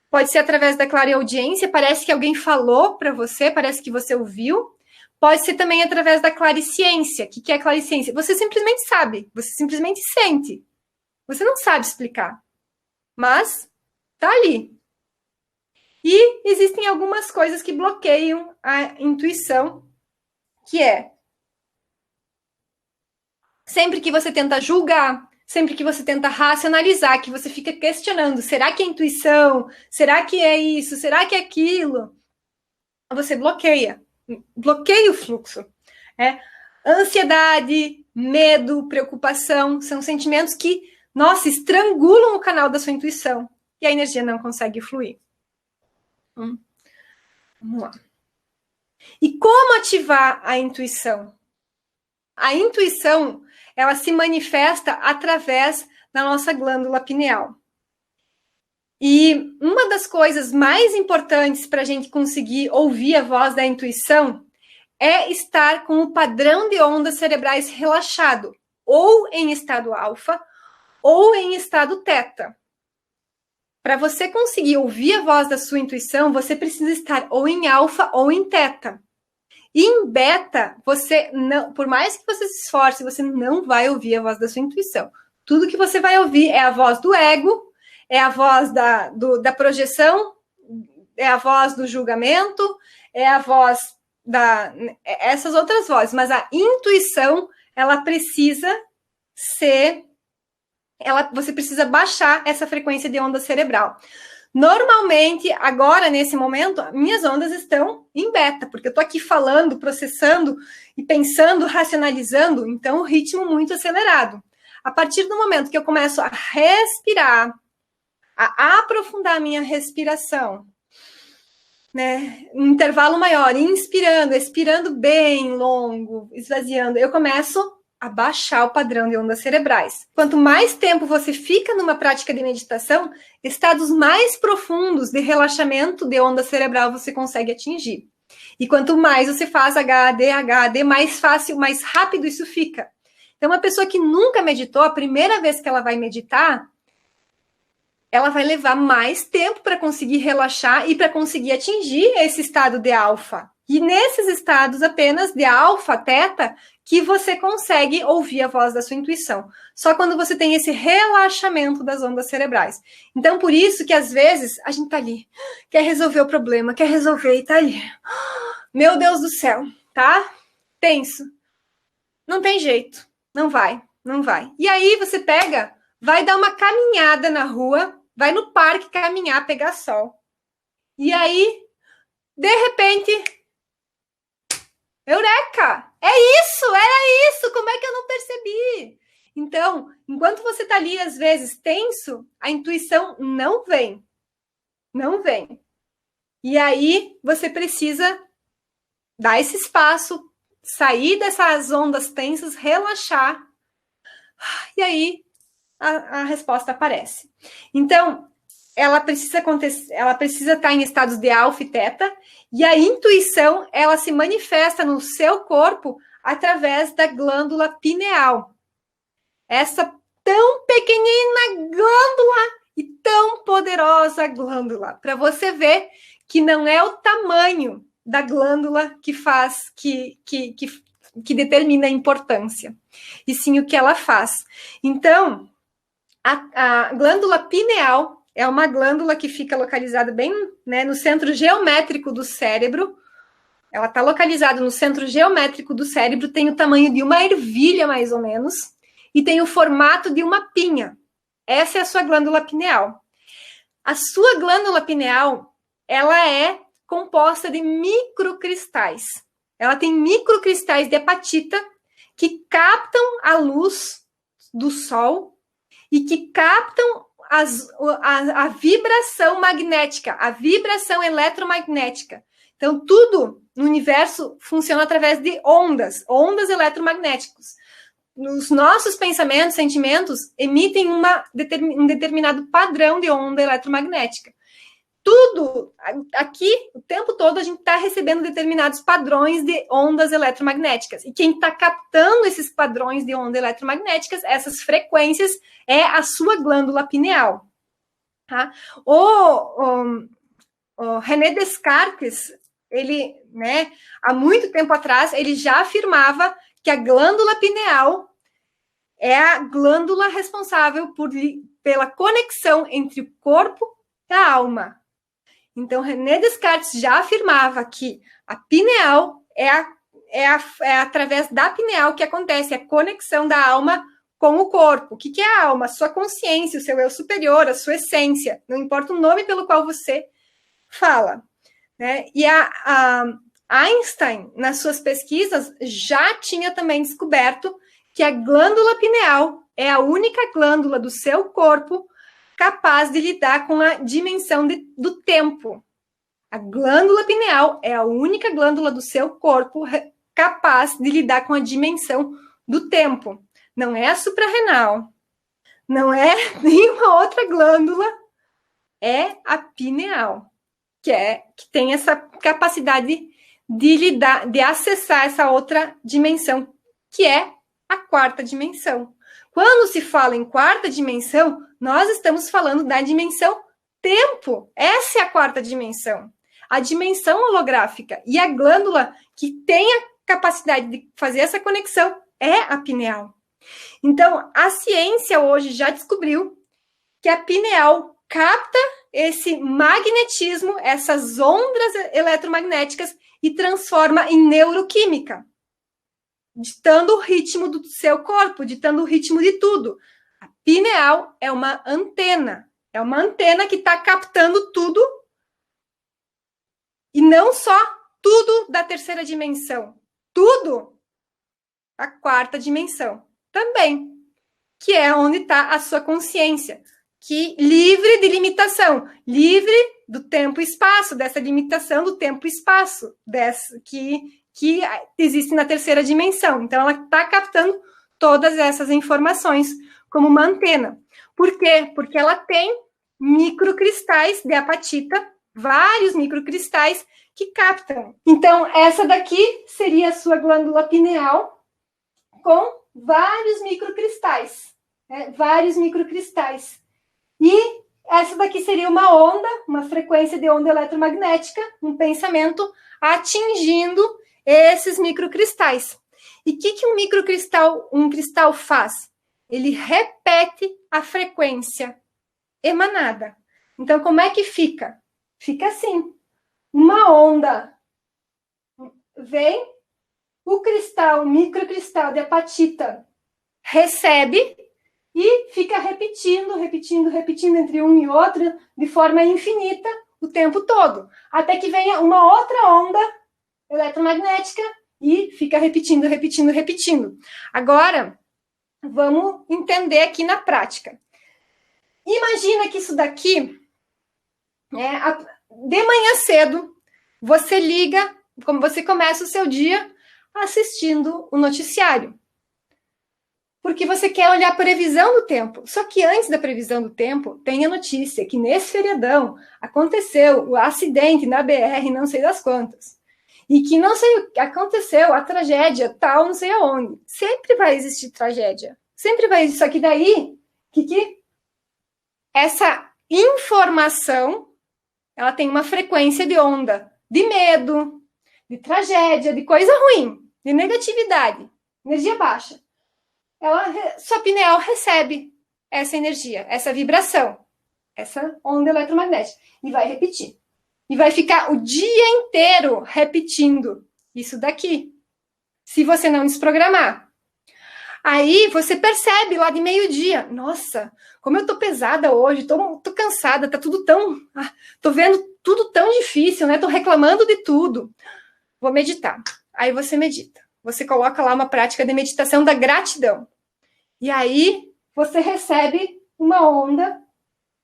Pode ser através da clareaudiência, parece que alguém falou para você, parece que você ouviu. Pode ser também através da clariciência. O que é clariciência? Você simplesmente sabe, você simplesmente sente. Você não sabe explicar, mas tá ali. E existem algumas coisas que bloqueiam a intuição, que é sempre que você tenta julgar, sempre que você tenta racionalizar, que você fica questionando, será que é intuição? Será que é isso? Será que é aquilo? Você bloqueia o fluxo. Ansiedade, medo, preocupação, são sentimentos que, nossa, estrangulam o canal da sua intuição e a energia não consegue fluir. Vamos lá. E como ativar a intuição? A intuição, ela se manifesta através da nossa glândula pineal. E uma das coisas mais importantes para a gente conseguir ouvir a voz da intuição é estar com o padrão de ondas cerebrais relaxado, ou em estado alfa, ou em estado teta. Para você conseguir ouvir a voz da sua intuição, você precisa estar ou em alfa ou em teta. E em beta, você não, por mais que você se esforce, você não vai ouvir a voz da sua intuição. Tudo que você vai ouvir é a voz do ego, é a voz da projeção, é a voz do julgamento, é a voz essas outras vozes. Mas a intuição, ela precisa ser... você precisa baixar essa frequência de onda cerebral. Normalmente, agora, nesse momento, minhas ondas estão em beta, porque eu estou aqui falando, processando e pensando, racionalizando, então o ritmo muito acelerado. A partir do momento que eu começo a respirar, a aprofundar a minha respiração, né, um intervalo maior, inspirando, expirando bem longo, esvaziando, eu começo a baixar o padrão de ondas cerebrais. Quanto mais tempo você fica numa prática de meditação, estados mais profundos de relaxamento de onda cerebral você consegue atingir. E quanto mais você faz HAD, mais fácil, mais rápido isso fica. Então, uma pessoa que nunca meditou, a primeira vez que ela vai meditar, ela vai levar mais tempo para conseguir relaxar e para conseguir atingir esse estado de alfa. E nesses estados apenas de alfa, teta, que você consegue ouvir a voz da sua intuição. Só quando você tem esse relaxamento das ondas cerebrais. Então, por isso que às vezes a gente tá ali, quer resolver o problema, quer resolver e tá ali. Meu Deus do céu, tá? Tenso. Não tem jeito. Não vai, não vai. E aí você pega, vai dar uma caminhada na rua, vai no parque caminhar, pegar sol. E aí, de repente... Eureka! É isso! Era isso! Como é que eu não percebi? Então, enquanto você está ali, às vezes, tenso, a intuição não vem. Não vem. E aí, você precisa dar esse espaço, sair dessas ondas tensas, relaxar. E aí, a resposta aparece. Então, ela precisa estar em estados de alfa e teta, e a intuição, ela se manifesta no seu corpo através da glândula pineal. Essa tão pequenina glândula e tão poderosa glândula, para você ver que não é o tamanho da glândula que faz, que determina a importância, e sim o que ela faz. Então, a glândula pineal é uma glândula que fica localizada bem, né, no centro geométrico do cérebro. Ela está localizada no centro geométrico do cérebro, tem o tamanho de uma ervilha, mais ou menos, e tem o formato de uma pinha. Essa é a sua glândula pineal. A sua glândula pineal, ela é composta de microcristais. Ela tem microcristais de apatita que captam a luz do sol e que captam a vibração magnética, a vibração eletromagnética. Então, tudo no universo funciona através de ondas eletromagnéticas. Os nossos pensamentos, sentimentos, emitem um determinado padrão de onda eletromagnética. Tudo, aqui, o tempo todo, a gente está recebendo determinados padrões de ondas eletromagnéticas. E quem está captando esses padrões de ondas eletromagnéticas, essas frequências, é a sua glândula pineal. Tá? O René Descartes, ele, né, há muito tempo atrás, ele já afirmava que a glândula pineal é a glândula responsável pela conexão entre o corpo e a alma. Então, René Descartes já afirmava que a pineal é através da pineal que acontece a conexão da alma com o corpo. O que é a alma? A sua consciência, o seu eu superior, a sua essência. Não importa o nome pelo qual você fala. Né? E a Einstein, nas suas pesquisas, já tinha também descoberto que a glândula pineal é a única glândula do seu corpo capaz de lidar com a dimensão do tempo. A glândula pineal é a única glândula do seu corpo capaz de lidar com a dimensão do tempo. Não é a suprarrenal, não é nenhuma outra glândula, é a pineal, que tem essa capacidade de lidar, de acessar essa outra dimensão, que é a quarta dimensão. Quando se fala em quarta dimensão, nós estamos falando da dimensão tempo. Essa é a quarta dimensão. A dimensão holográfica. E a glândula que tem a capacidade de fazer essa conexão é a pineal. Então, a ciência hoje já descobriu que a pineal capta esse magnetismo, essas ondas eletromagnéticas e transforma em neuroquímica, ditando o ritmo do seu corpo, ditando o ritmo de tudo. A pineal é uma antena que está captando tudo, e não só tudo da terceira dimensão, tudo a quarta dimensão também, que é onde está a sua consciência, que livre de limitação, livre do tempo e espaço, dessa limitação do tempo e espaço, que existe na terceira dimensão. Então, ela está captando todas essas informações como uma antena. Por quê? Porque ela tem microcristais de apatita, vários microcristais que captam. Então, essa daqui seria a sua glândula pineal com vários microcristais, né? Vários microcristais. E essa daqui seria uma onda, uma frequência de onda eletromagnética, um pensamento atingindo esses microcristais. E o que um cristal faz? Ele repete a frequência emanada. Então, como é que fica? Fica assim. Uma onda vem, o microcristal de apatita recebe e fica repetindo entre um e outro, de forma infinita, o tempo todo. Até que venha uma outra onda eletromagnética e fica repetindo. Agora, vamos entender aqui na prática. Imagina que isso daqui, de manhã cedo, você liga, como você começa o seu dia assistindo o noticiário. Porque você quer olhar a previsão do tempo. Só que antes da previsão do tempo, tem a notícia que nesse feriadão aconteceu o acidente na BR, não sei das quantas. E que não sei o que aconteceu, a tragédia tal, não sei aonde. Sempre vai existir tragédia. Sempre vai existir. Só que daí, essa informação, ela tem uma frequência de onda de medo, de tragédia, de coisa ruim, de negatividade, energia baixa. Sua pineal recebe essa energia, essa vibração, essa onda eletromagnética, e vai repetir. E vai ficar o dia inteiro repetindo isso daqui, se você não desprogramar. Aí você percebe lá de meio-dia, nossa, como eu tô pesada hoje, tô cansada, tá tudo tão... tô vendo tudo tão difícil, né? Tô reclamando de tudo. Vou meditar. Aí você medita. Você coloca lá uma prática de meditação da gratidão. E aí você recebe uma onda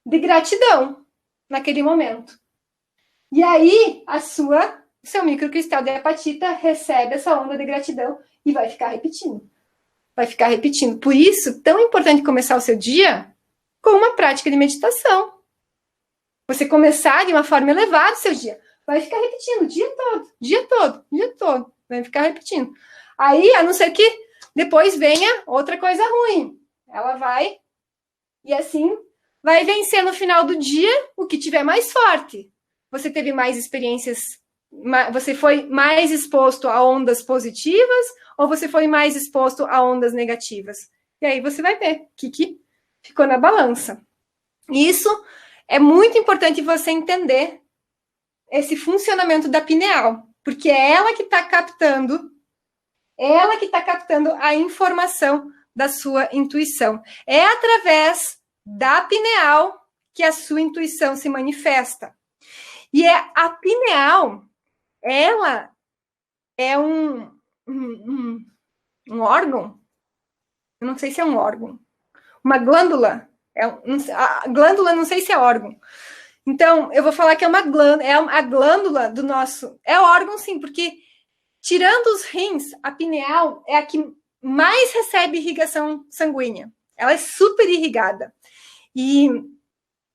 de gratidão naquele momento. E aí o seu microcristal de apatita recebe essa onda de gratidão e vai ficar repetindo. Por isso, tão importante começar o seu dia com uma prática de meditação. Você começar de uma forma elevada o seu dia. Vai ficar repetindo o dia todo. Vai ficar repetindo. Aí, a não ser que depois venha outra coisa ruim. Ela vai, e assim, vai vencer no final do dia o que tiver mais forte. Você teve mais experiências, você foi mais exposto a ondas positivas ou você foi mais exposto a ondas negativas? E aí você vai ver o que ficou na balança. Isso é muito importante você entender esse funcionamento da pineal, porque é ela que está captando a informação da sua intuição. É através da pineal que a sua intuição se manifesta. E a pineal, ela é um órgão, eu não sei se é um órgão, uma glândula, a glândula não sei se é órgão. Então, eu vou falar que é uma glândula, é a glândula do nosso... É órgão, sim, porque tirando os rins, a pineal é a que mais recebe irrigação sanguínea. Ela é super irrigada. E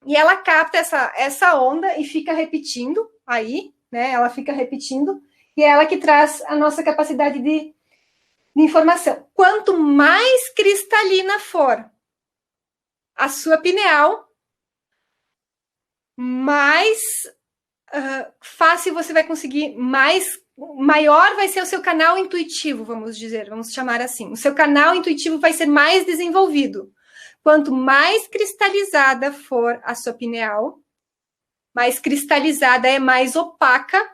E ela capta essa onda e fica repetindo aí, né? Ela fica repetindo, e é ela que traz a nossa capacidade de informação. Quanto mais cristalina for a sua pineal, mais fácil você vai conseguir, maior vai ser o seu canal intuitivo, vamos chamar assim. O seu canal intuitivo vai ser mais desenvolvido. Quanto mais cristalizada for a sua pineal, mais cristalizada é mais opaca,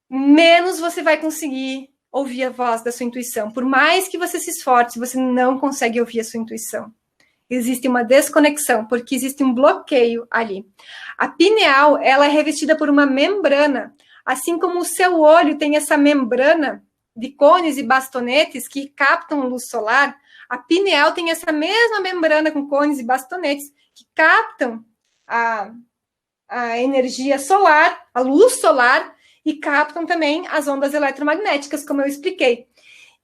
menos você vai conseguir ouvir a voz da sua intuição. Por mais que você se esforce, você não consegue ouvir a sua intuição. Existe uma desconexão, porque existe um bloqueio ali. A pineal, ela é revestida por uma membrana, assim como o seu olho tem essa membrana de cones e bastonetes que captam luz solar, a pineal tem essa mesma membrana com cones e bastonetes que captam a energia solar, a luz solar, e captam também as ondas eletromagnéticas, como eu expliquei.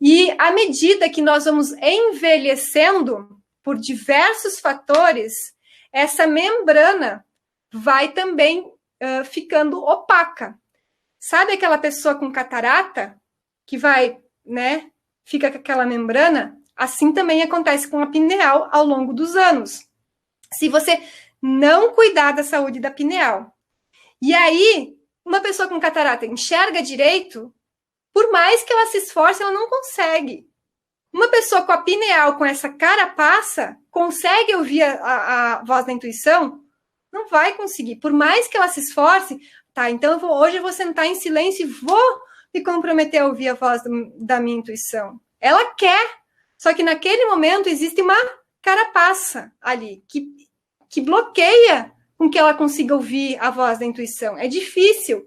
E à medida que nós vamos envelhecendo, por diversos fatores, essa membrana vai também ficando opaca. Sabe aquela pessoa com catarata que vai, né, fica com aquela membrana? Assim também acontece com a pineal ao longo dos anos. Se você não cuidar da saúde da pineal. E aí, uma pessoa com catarata enxerga direito, por mais que ela se esforce, ela não consegue. Uma pessoa com a pineal, com essa carapaça, consegue ouvir a voz da intuição? Não vai conseguir. Por mais que ela se esforce, tá, então hoje eu vou sentar em silêncio e vou me comprometer a ouvir a voz da minha intuição. Ela quer, só que naquele momento existe uma carapaça ali, que bloqueia com que ela consiga ouvir a voz da intuição. É difícil.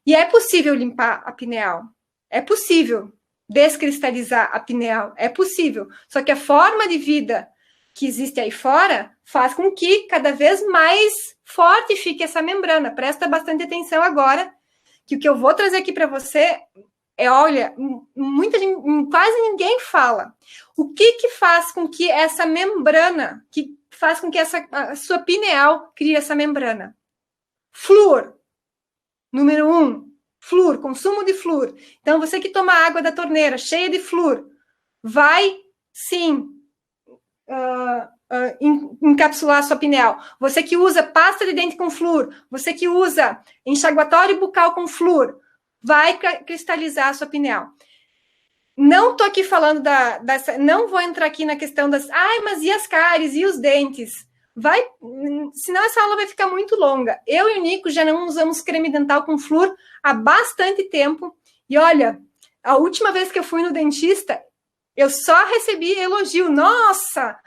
E é possível limpar a pineal. É possível descristalizar a pineal. É possível. Só que a forma de vida que existe aí fora faz com que cada vez mais forte fique essa membrana. Presta bastante atenção agora, que o que eu vou trazer aqui para você é, olha, muita gente, quase ninguém fala. O que faz com que essa membrana, que faz com que a sua pineal crie essa membrana? Flúor. Número 1, flúor, consumo de flúor. Então, você que toma água da torneira cheia de flúor, vai, sim, encapsular a sua pineal. Você que usa pasta de dente com flúor, você que usa enxaguatório bucal com flúor, vai cristalizar a sua pineal. Não estou aqui falando não vou entrar aqui na questão mas e as cáries, e os dentes? Senão essa aula vai ficar muito longa. Eu e o Nico já não usamos creme dental com flúor há bastante tempo. E olha, a última vez que eu fui no dentista, eu só recebi elogio. Nossa,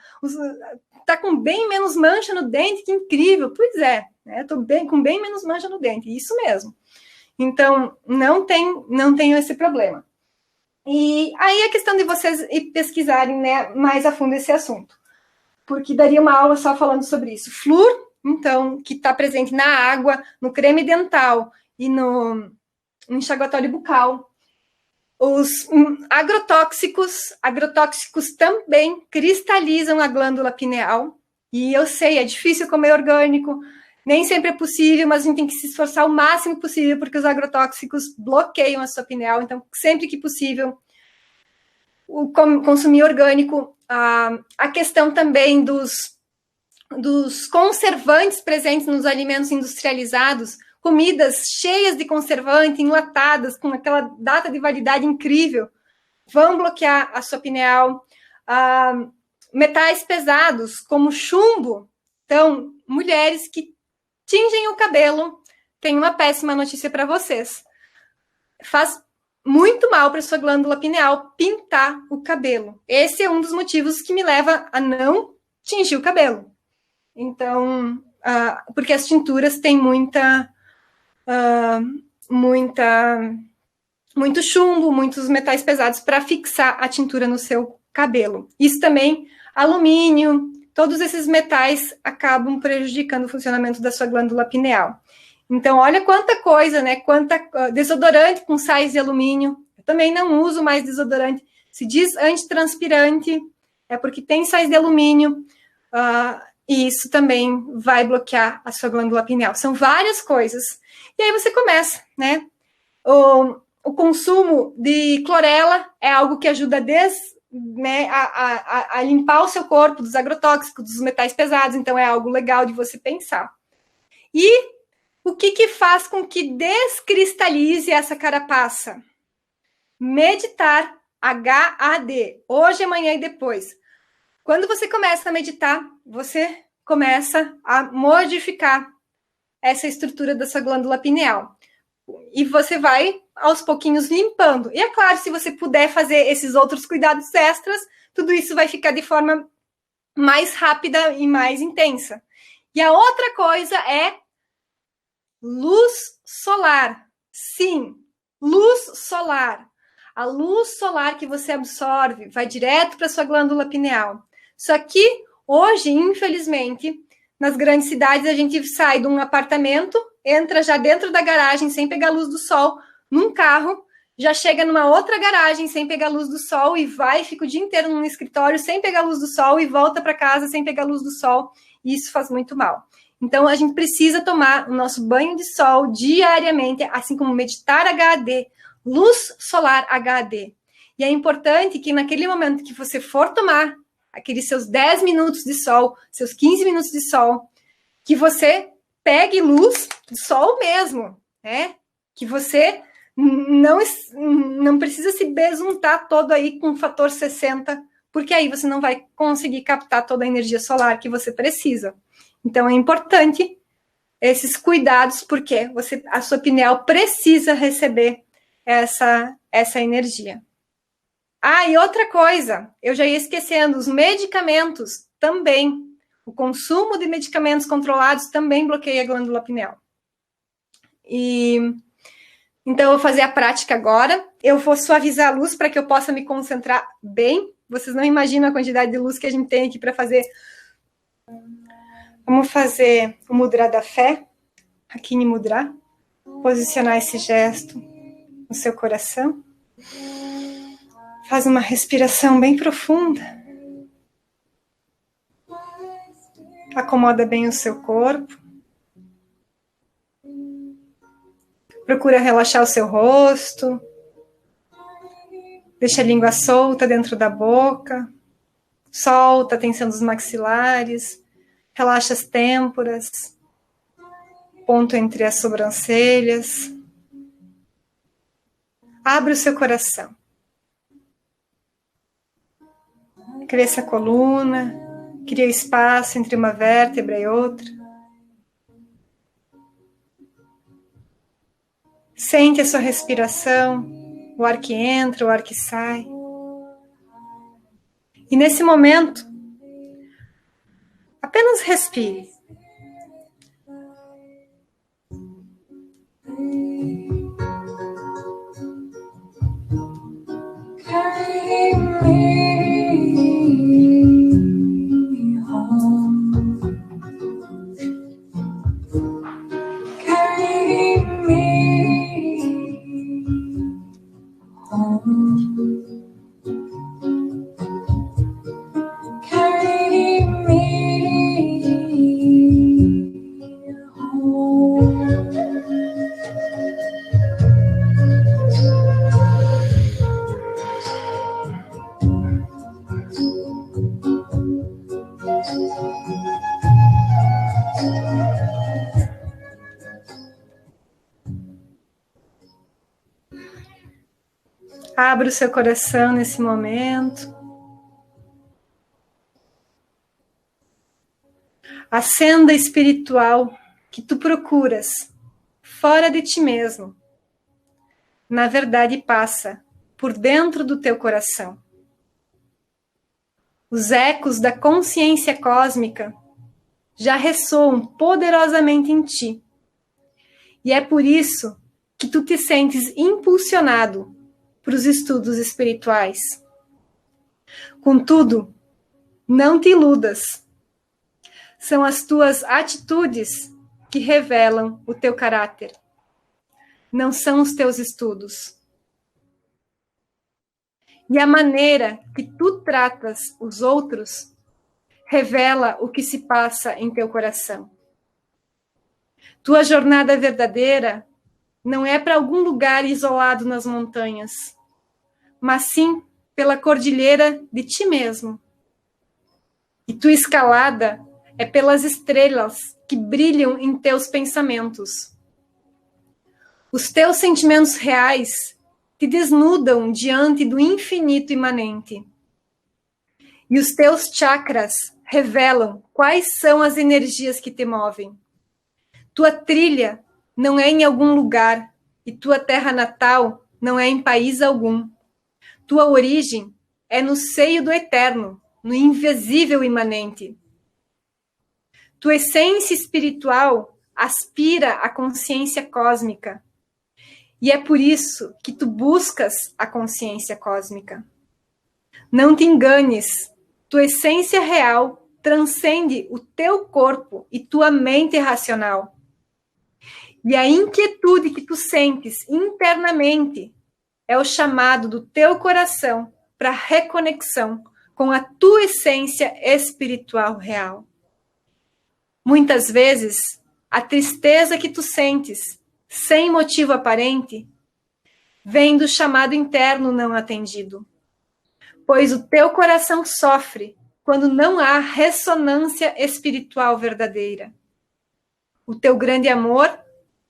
tá com bem menos mancha no dente, que incrível. Pois é, né? Tô com bem menos mancha no dente, isso mesmo. Então, não tenho esse problema. E aí a questão de vocês pesquisarem, né, mais a fundo esse assunto, porque daria uma aula só falando sobre isso. Flúor, então, que está presente na água, no creme dental e no enxaguatório bucal. Os agrotóxicos também cristalizam a glândula pineal. E eu sei, é difícil comer orgânico, nem sempre é possível, mas a gente tem que se esforçar o máximo possível, porque os agrotóxicos bloqueiam a sua pineal. Então, sempre que possível, consumir orgânico. A questão também dos conservantes presentes nos alimentos industrializados, comidas cheias de conservante, enlatadas, com aquela data de validade incrível, vão bloquear a sua pineal. Metais pesados, como chumbo. Então, mulheres que tingem o cabelo, tem uma péssima notícia para vocês. Faz muito mal para sua glândula pineal pintar o cabelo. Esse é um dos motivos que me leva a não tingir o cabelo. Então, porque as tinturas têm muito chumbo, muitos metais pesados para fixar a tintura no seu cabelo. Isso também, alumínio, todos esses metais acabam prejudicando o funcionamento da sua glândula pineal. Então, olha quanta coisa, né? Desodorante com sais de alumínio. Eu também não uso mais desodorante. Se diz antitranspirante, é porque tem sais de alumínio. E isso também vai bloquear a sua glândula pineal. São várias coisas. E aí você começa, né? O consumo de clorela é algo que ajuda a limpar o seu corpo dos agrotóxicos, dos metais pesados. Então, é algo legal de você pensar. E o que faz com que descristalize essa carapaça? Meditar, HAD, hoje, amanhã e depois. Quando você começa a meditar, você começa a modificar essa estrutura da sua glândula pineal. E você vai, aos pouquinhos, limpando. E é claro, se você puder fazer esses outros cuidados extras, tudo isso vai ficar de forma mais rápida e mais intensa. E a outra coisa é luz solar. Sim, luz solar. A luz solar que você absorve vai direto para a sua glândula pineal. Só que hoje, infelizmente, nas grandes cidades, a gente sai de um apartamento, entra já dentro da garagem sem pegar a luz do sol, num carro, já chega numa outra garagem sem pegar a luz do sol e vai, fica o dia inteiro num escritório sem pegar a luz do sol e volta para casa sem pegar a luz do sol. E isso faz muito mal. Então, a gente precisa tomar o nosso banho de sol diariamente, assim como meditar HAD, luz solar HAD. E é importante que naquele momento que você for tomar aqueles seus 10 minutos de sol, seus 15 minutos de sol, que você pegue luz do sol mesmo, né? Que você não precisa se besuntar todo aí com fator 60, porque aí você não vai conseguir captar toda a energia solar que você precisa. Então, é importante esses cuidados, porque a sua pineal precisa receber essa energia. Ah, e outra coisa, eu já ia esquecendo, os medicamentos também. O consumo de medicamentos controlados também bloqueia a glândula pineal. Então, eu vou fazer a prática agora. Eu vou suavizar a luz para que eu possa me concentrar bem. Vocês não imaginam a quantidade de luz que a gente tem aqui para fazer. Vamos fazer o Mudra da Fé, aqui em Mudra. Posicionar esse gesto no seu coração. Faz uma respiração bem profunda. Acomoda bem o seu corpo. Procura relaxar o seu rosto. Deixa a língua solta dentro da boca. Solta a tensão dos maxilares. Relaxa as têmporas. Ponto entre as sobrancelhas. Abre o seu coração. Cresça a coluna, cria espaço entre uma vértebra e outra. Sente a sua respiração, o ar que entra, o ar que sai. E nesse momento, apenas respire. Abra o seu coração nesse momento. A senda espiritual que tu procuras fora de ti mesmo, na verdade passa por dentro do teu coração. Os ecos da consciência cósmica já ressoam poderosamente em ti. E é por isso que tu te sentes impulsionado para os estudos espirituais. Contudo, não te iludas. São as tuas atitudes que revelam o teu caráter. Não são os teus estudos. E a maneira que tu tratas os outros revela o que se passa em teu coração. Tua jornada verdadeira não é para algum lugar isolado nas montanhas, mas sim pela cordilheira de ti mesmo. E tua escalada é pelas estrelas que brilham em teus pensamentos. Os teus sentimentos reais te desnudam diante do infinito imanente. E os teus chakras revelam quais são as energias que te movem. Tua trilha não é em algum lugar e tua terra natal não é em país algum. Tua origem é no seio do eterno, no invisível imanente. Tua essência espiritual aspira à consciência cósmica. E é por isso que tu buscas a consciência cósmica. Não te enganes, tua essência real transcende o teu corpo e tua mente racional. E a inquietude que tu sentes internamente é o chamado do teu coração para reconexão com a tua essência espiritual real. Muitas vezes, a tristeza que tu sentes, sem motivo aparente, vem do chamado interno não atendido. Pois o teu coração sofre quando não há ressonância espiritual verdadeira. O teu grande amor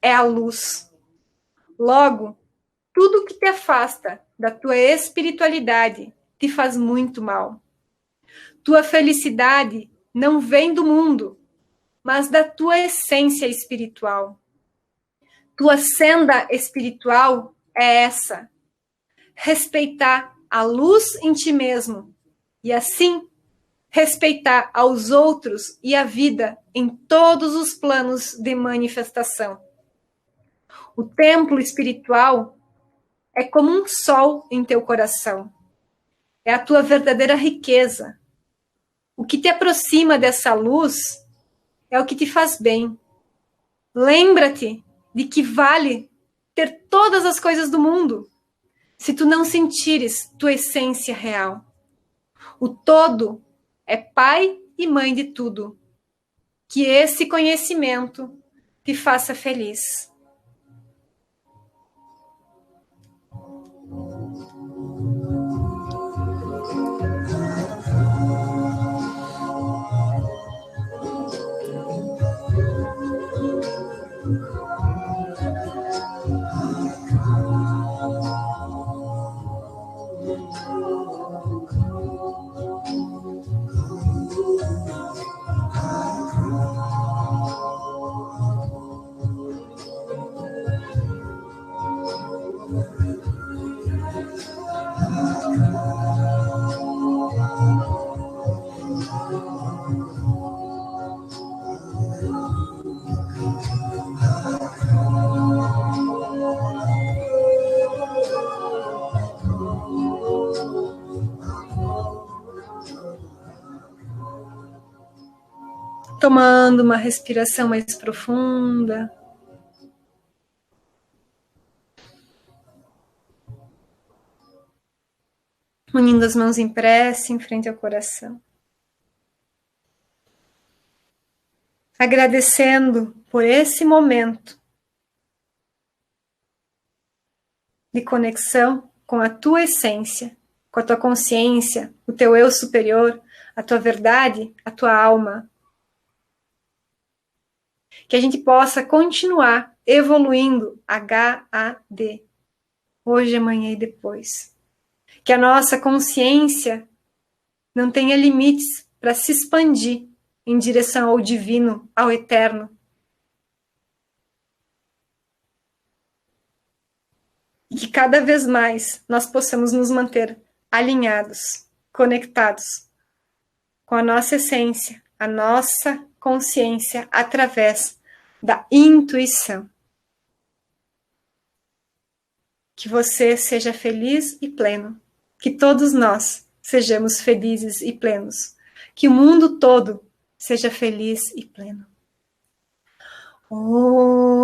é a luz. Logo, tudo que te afasta da tua espiritualidade te faz muito mal. Tua felicidade não vem do mundo, mas da tua essência espiritual. Tua senda espiritual é essa: respeitar a luz em ti mesmo e assim respeitar aos outros e a vida em todos os planos de manifestação. O templo espiritual é como um sol em teu coração. É a tua verdadeira riqueza. O que te aproxima dessa luz é o que te faz bem. Lembra-te de que vale ter todas as coisas do mundo, se tu não sentires tua essência real. O todo é pai e mãe de tudo. Que esse conhecimento te faça feliz. Tomando uma respiração mais profunda. Unindo as mãos em prece em frente ao coração. Agradecendo por esse momento de conexão com a tua essência, com a tua consciência, o teu eu superior, a tua verdade, a tua alma. Que a gente possa continuar evoluindo HAD, hoje, amanhã e depois. Que a nossa consciência não tenha limites para se expandir em direção ao divino, ao eterno. E que cada vez mais nós possamos nos manter alinhados, conectados com a nossa essência, a nossa consciência através da intuição. Que você seja feliz e pleno. Que todos nós sejamos felizes e plenos. Que o mundo todo seja feliz e pleno. Om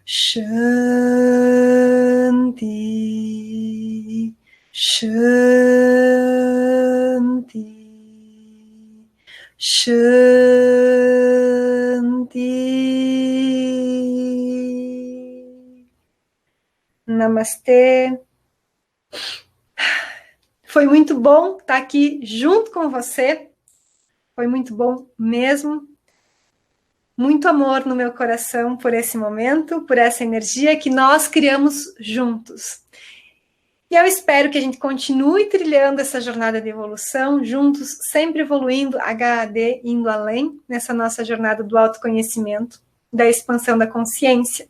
Shanti. Shanti, Shanti. Namastê. Foi muito bom estar aqui junto com você. Foi muito bom mesmo. Muito amor no meu coração por esse momento, por essa energia que nós criamos juntos. E eu espero que a gente continue trilhando essa jornada de evolução, juntos, sempre evoluindo, HAD, indo além, nessa nossa jornada do autoconhecimento, da expansão da consciência.